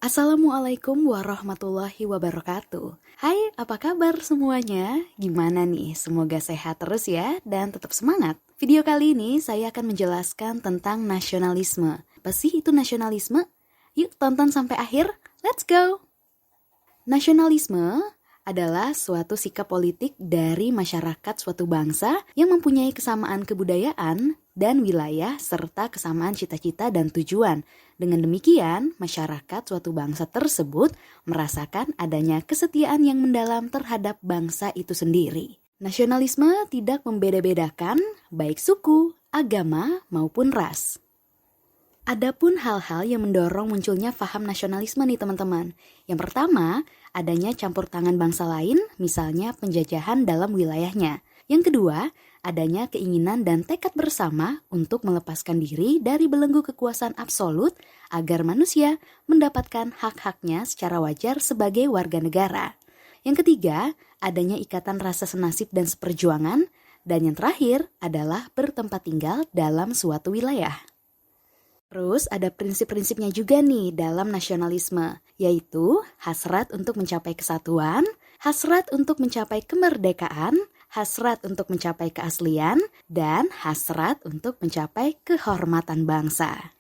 Assalamualaikum warahmatullahi wabarakatuh. Hai, apa kabar semuanya? Gimana nih? Semoga sehat terus ya dan tetap semangat. Video kali ini saya akan menjelaskan tentang nasionalisme. Apa sih itu nasionalisme? Yuk tonton sampai akhir. Let's go! Nasionalisme adalah suatu sikap politik dari masyarakat suatu bangsa yang mempunyai kesamaan kebudayaan dan wilayah serta kesamaan cita-cita dan tujuan. Dengan demikian, masyarakat suatu bangsa tersebut merasakan adanya kesetiaan yang mendalam terhadap bangsa itu sendiri. Nasionalisme tidak membeda-bedakan baik suku, agama, maupun ras. Adapun hal-hal yang mendorong munculnya paham nasionalisme nih teman-teman. Yang pertama, adanya campur tangan bangsa lain, misalnya penjajahan dalam wilayahnya. Yang kedua, adanya keinginan dan tekad bersama untuk melepaskan diri dari belenggu kekuasaan absolut agar manusia mendapatkan hak-haknya secara wajar sebagai warga negara. Yang ketiga, adanya ikatan rasa senasib dan seperjuangan. Dan yang terakhir adalah bertempat tinggal dalam suatu wilayah. Terus ada prinsip-prinsipnya juga nih dalam nasionalisme, yaitu hasrat untuk mencapai kesatuan, hasrat untuk mencapai kemerdekaan, hasrat untuk mencapai keaslian, dan hasrat untuk mencapai kehormatan bangsa.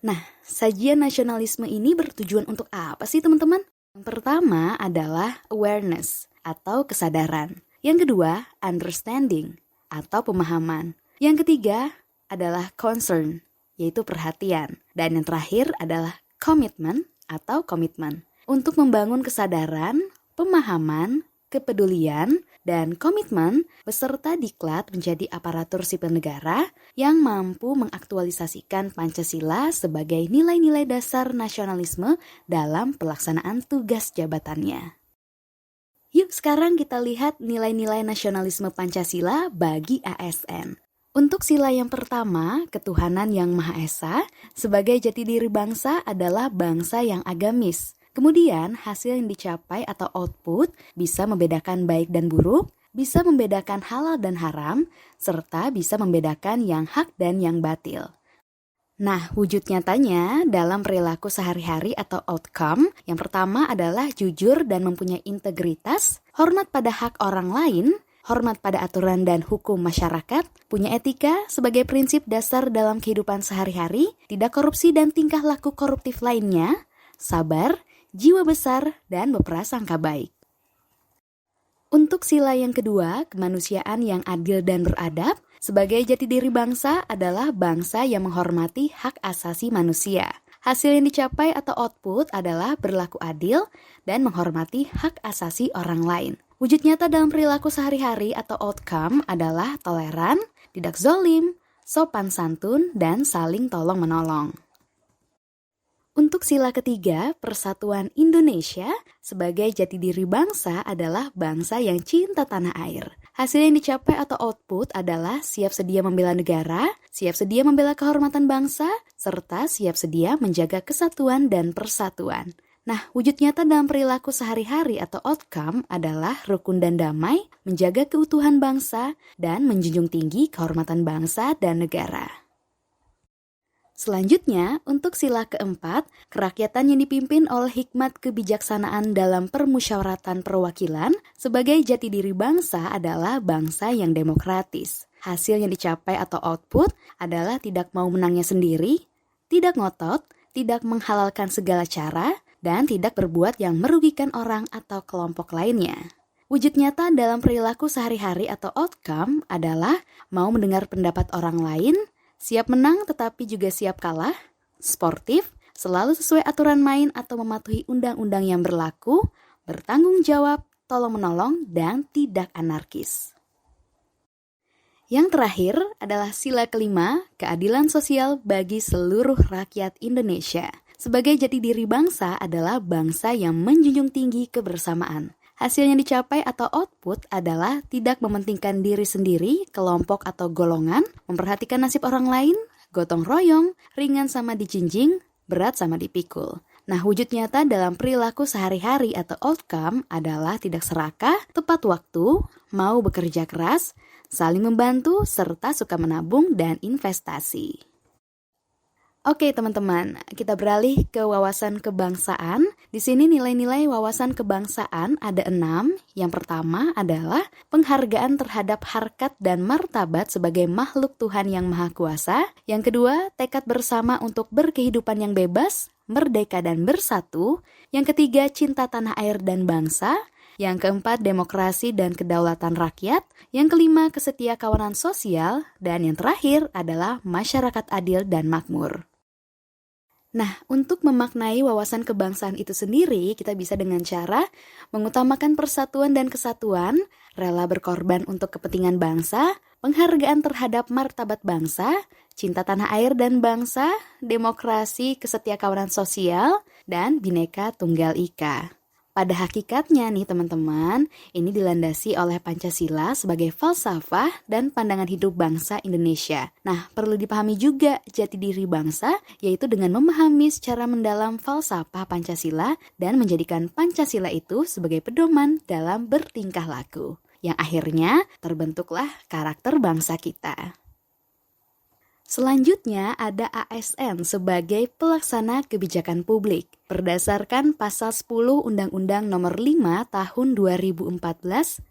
Nah, sajian nasionalisme ini bertujuan untuk apa sih teman-teman? Yang pertama adalah awareness atau kesadaran. Yang kedua, understanding atau pemahaman. Yang ketiga adalah concern, yaitu perhatian. Dan yang terakhir adalah commitment atau komitmen. Untuk membangun kesadaran, pemahaman, kepedulian, dan komitmen, beserta diklat menjadi aparatur sipil negara yang mampu mengaktualisasikan Pancasila sebagai nilai-nilai dasar nasionalisme dalam pelaksanaan tugas jabatannya. Yuk sekarang kita lihat nilai-nilai nasionalisme Pancasila bagi ASN. Untuk sila yang pertama, ketuhanan yang Maha Esa, sebagai jati diri bangsa adalah bangsa yang agamis. Kemudian, hasil yang dicapai atau output bisa membedakan baik dan buruk, bisa membedakan halal dan haram, serta bisa membedakan yang hak dan yang batil. Nah, wujud nyatanya dalam perilaku sehari-hari atau outcome, yang pertama adalah jujur dan mempunyai integritas, hormat pada hak orang lain, hormat pada aturan dan hukum masyarakat, punya etika sebagai prinsip dasar dalam kehidupan sehari-hari, tidak korupsi dan tingkah laku koruptif lainnya, sabar, jiwa besar, dan berprasangka baik. Untuk sila yang kedua, kemanusiaan yang adil dan beradab, sebagai jati diri bangsa adalah bangsa yang menghormati hak asasi manusia. Hasil yang dicapai atau output adalah berlaku adil dan menghormati hak asasi orang lain. Wujud nyata dalam perilaku sehari-hari atau outcome adalah toleran, tidak zolim, sopan santun, dan saling tolong-menolong. Untuk sila ketiga, persatuan Indonesia sebagai jati diri bangsa adalah bangsa yang cinta tanah air. Hasil yang dicapai atau output adalah siap sedia membela negara, siap sedia membela kehormatan bangsa, serta siap sedia menjaga kesatuan dan persatuan. Nah, wujud nyata dalam perilaku sehari-hari atau outcome adalah rukun dan damai, menjaga keutuhan bangsa, dan menjunjung tinggi kehormatan bangsa dan negara. Selanjutnya, untuk sila keempat, kerakyatan yang dipimpin oleh hikmat kebijaksanaan dalam permusyawaratan perwakilan sebagai jati diri bangsa adalah bangsa yang demokratis. Hasil yang dicapai atau output adalah tidak mau menangnya sendiri, tidak ngotot, tidak menghalalkan segala cara, dan tidak berbuat yang merugikan orang atau kelompok lainnya. Wujud nyata dalam perilaku sehari-hari atau outcome adalah mau mendengar pendapat orang lain, siap menang tetapi juga siap kalah, sportif, selalu sesuai aturan main atau mematuhi undang-undang yang berlaku, bertanggung jawab, tolong-menolong, dan tidak anarkis. Yang terakhir adalah sila kelima, keadilan sosial bagi seluruh rakyat Indonesia. Sebagai jati diri bangsa adalah bangsa yang menjunjung tinggi kebersamaan. Hasil yang dicapai atau output adalah tidak mementingkan diri sendiri, kelompok atau golongan, memperhatikan nasib orang lain, gotong royong, ringan sama dijinjing, berat sama dipikul. Nah, wujud nyata dalam perilaku sehari-hari atau outcome adalah tidak serakah, tepat waktu, mau bekerja keras, saling membantu, serta suka menabung dan investasi. Oke teman-teman, kita beralih ke wawasan kebangsaan. Di sini nilai-nilai wawasan kebangsaan ada 6. Yang pertama adalah penghargaan terhadap harkat dan martabat sebagai makhluk Tuhan yang Maha Kuasa. Yang kedua, tekad bersama untuk berkehidupan yang bebas, merdeka dan bersatu. Yang ketiga, cinta tanah air dan bangsa. Yang keempat, demokrasi dan kedaulatan rakyat. Yang kelima, kesetia kawanan sosial. Dan yang terakhir adalah masyarakat adil dan makmur. Nah, untuk memaknai wawasan kebangsaan itu sendiri, kita bisa dengan cara mengutamakan persatuan dan kesatuan, rela berkorban untuk kepentingan bangsa, penghargaan terhadap martabat bangsa, cinta tanah air dan bangsa, demokrasi, kesetia kawanan sosial, dan Bhinneka Tunggal Ika. Pada hakikatnya nih teman-teman, ini dilandasi oleh Pancasila sebagai falsafah dan pandangan hidup bangsa Indonesia. Nah, perlu dipahami juga jati diri bangsa, yaitu dengan memahami secara mendalam falsafah Pancasila dan menjadikan Pancasila itu sebagai pedoman dalam bertingkah laku. Yang akhirnya terbentuklah karakter bangsa kita. Selanjutnya ada ASN sebagai pelaksana kebijakan publik. Berdasarkan pasal 10 Undang-Undang Nomor 5 Tahun 2014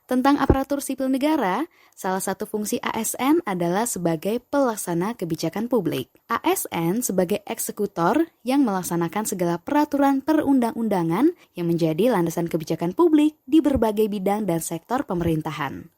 tentang aparatur sipil negara, salah satu fungsi ASN adalah sebagai pelaksana kebijakan publik. ASN sebagai eksekutor yang melaksanakan segala peraturan perundang-undangan yang menjadi landasan kebijakan publik di berbagai bidang dan sektor pemerintahan.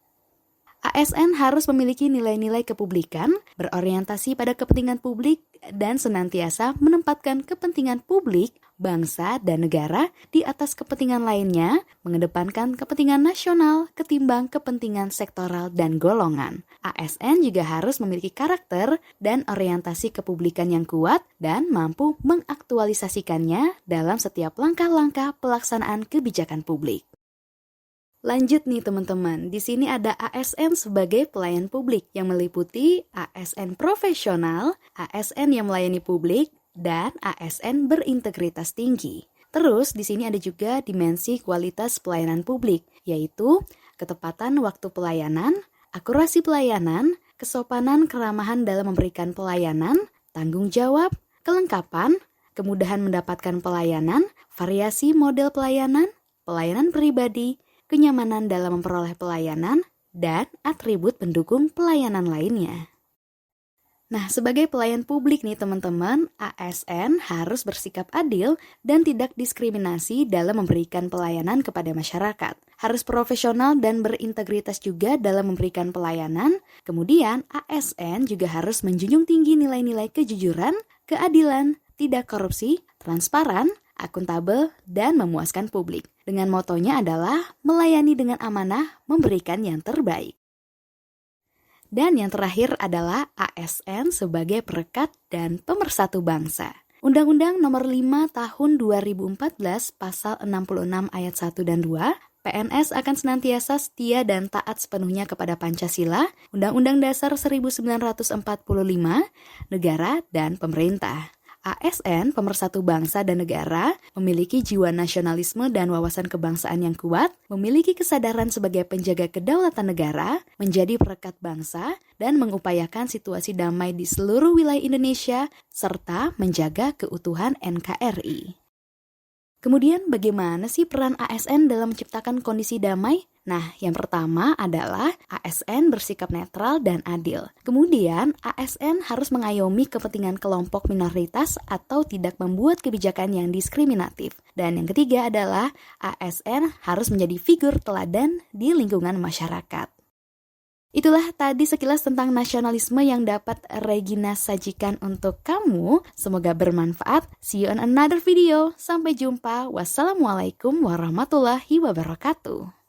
ASN harus memiliki nilai-nilai kepublikan, berorientasi pada kepentingan publik, dan senantiasa menempatkan kepentingan publik, bangsa, dan negara di atas kepentingan lainnya, mengedepankan kepentingan nasional ketimbang kepentingan sektoral dan golongan. ASN juga harus memiliki karakter dan orientasi kepublikan yang kuat dan mampu mengaktualisasikannya dalam setiap langkah-langkah pelaksanaan kebijakan publik. Lanjut nih teman-teman, di sini ada ASN sebagai pelayan publik yang meliputi ASN profesional, ASN yang melayani publik, dan ASN berintegritas tinggi. Terus di sini ada juga dimensi kualitas pelayanan publik, yaitu ketepatan waktu pelayanan, akurasi pelayanan, kesopanan keramahan dalam memberikan pelayanan, tanggung jawab, kelengkapan, kemudahan mendapatkan pelayanan, variasi model pelayanan, pelayanan pribadi, kenyamanan dalam memperoleh pelayanan, dan atribut pendukung pelayanan lainnya. Nah, sebagai pelayan publik nih teman-teman, ASN harus bersikap adil dan tidak diskriminasi dalam memberikan pelayanan kepada masyarakat. Harus profesional dan berintegritas juga dalam memberikan pelayanan. Kemudian, ASN juga harus menjunjung tinggi nilai-nilai kejujuran, keadilan, tidak korupsi, transparan, akuntabel, dan memuaskan publik. Dengan motonya adalah melayani dengan amanah, memberikan yang terbaik. Dan yang terakhir adalah ASN sebagai perekat dan pemersatu bangsa. Undang-Undang Nomor 5 Tahun 2014 Pasal 66 Ayat 1 dan 2, PNS akan senantiasa setia dan taat sepenuhnya kepada Pancasila, Undang-Undang Dasar 1945, negara, dan pemerintah. ASN, pemersatu bangsa dan negara, memiliki jiwa nasionalisme dan wawasan kebangsaan yang kuat, memiliki kesadaran sebagai penjaga kedaulatan negara, menjadi perekat bangsa, dan mengupayakan situasi damai di seluruh wilayah Indonesia, serta menjaga keutuhan NKRI. Kemudian bagaimana sih peran ASN dalam menciptakan kondisi damai? Nah, yang pertama adalah ASN bersikap netral dan adil. Kemudian, ASN harus mengayomi kepentingan kelompok minoritas atau tidak membuat kebijakan yang diskriminatif. Dan yang ketiga adalah ASN harus menjadi figur teladan di lingkungan masyarakat. Itulah tadi sekilas tentang nasionalisme yang dapat Regina sajikan untuk kamu. Semoga bermanfaat. See you on another video. Sampai jumpa. Wassalamualaikum warahmatullahi wabarakatuh.